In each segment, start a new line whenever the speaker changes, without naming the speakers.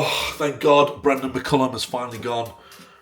Oh, thank God Brendan McCullum has finally gone.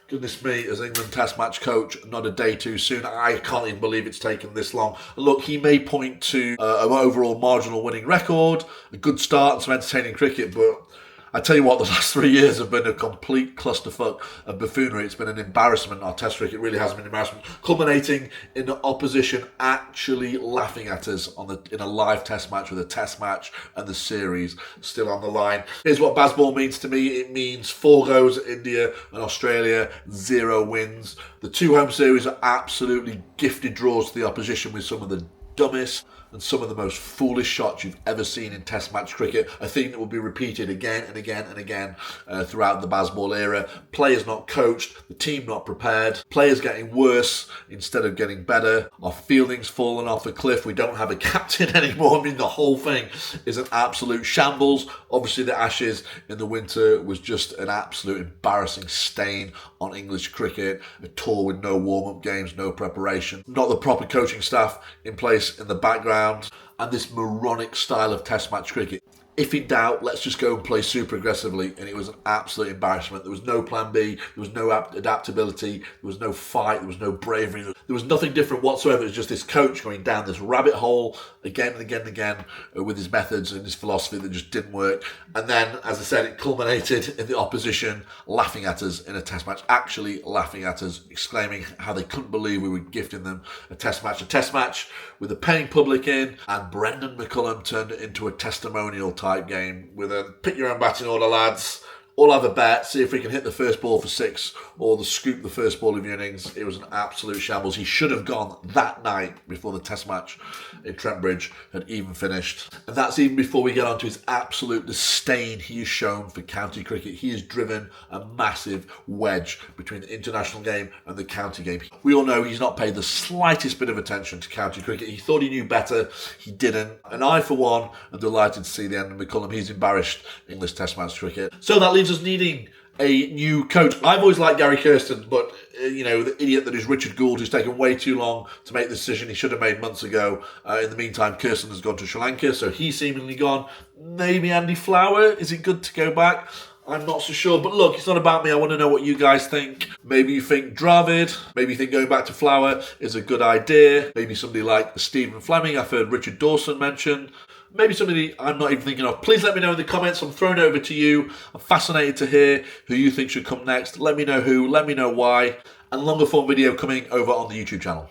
Goodness me, as England Test match coach, not a day too soon. I can't even believe it's taken this long. Look, he may point to an overall marginal winning record, a good start and some entertaining cricket, but I tell you what, the last 3 years have been a complete clusterfuck of buffoonery. It's been an embarrassment. Our Test cricket really has been an embarrassment, culminating in the opposition actually laughing at us in a live Test match, with a Test match and the series still on the line. Here's what Bazball means to me. It means 4 goes at India and Australia, 0 wins. The 2 home series are absolutely gifted draws to the opposition, with some of the dumbest and some of the most foolish shots you've ever seen in Test match cricket. A thing that will be repeated again and again and again throughout the Bazball era. Players not coached, the team not prepared, players getting worse instead of getting better. Our fielding's fallen off a cliff. We don't have a captain anymore. I mean, the whole thing is an absolute shambles. Obviously, the Ashes in the winter was just an absolute embarrassing stain on English cricket. A tour with no warm-up games, no preparation, not the proper coaching staff in place in the background, and this moronic style of Test match cricket. If in doubt, let's just go and play super aggressively, and it was an absolute embarrassment. There was no plan B, there was no adaptability, there was no fight, there was no bravery, there was nothing different whatsoever. It was just this coach going down this rabbit hole again and again and again with his methods and his philosophy that just didn't work. And then, as I said, it culminated in the opposition laughing at us in a Test match, actually laughing at us, exclaiming how they couldn't believe we were gifting them a Test match with a paying public in, and Brendan McCullum turned it into a testimonial type game with a pick your own batting order, lads. All have a bet, see if we can hit the first ball for 6 or scoop the first ball of your innings. It was an absolute shambles. He should have gone that night before the Test match in Trent Bridge had even finished. And that's even before we get on to his absolute disdain he has shown for county cricket. He has driven a massive wedge between the international game and the county game. We all know he's not paid the slightest bit of attention to county cricket. He thought he knew better. He didn't. And I, for one, am delighted to see the end of McCullum. He's embarrassed English Test match cricket. So that leaves us needing a new coach. I've always liked Gary Kirsten, but the idiot that is Richard Gould, who's taken way too long to make the decision he should have made months ago. In the meantime, Kirsten has gone to Sri Lanka, so he's seemingly gone. Maybe Andy Flower. Is it good to go back? I'm not so sure, but look, it's not about me. I want to know what you guys think. Maybe you think Dravid, maybe you think going back to Flower is a good idea. Maybe somebody like Stephen Fleming, I've heard Richard Dawson mentioned. Maybe somebody I'm not even thinking of. Please let me know in the comments. I'm throwing it over to you. I'm fascinated to hear who you think should come next. Let me know who, let me know why. And longer form video coming over on the YouTube channel.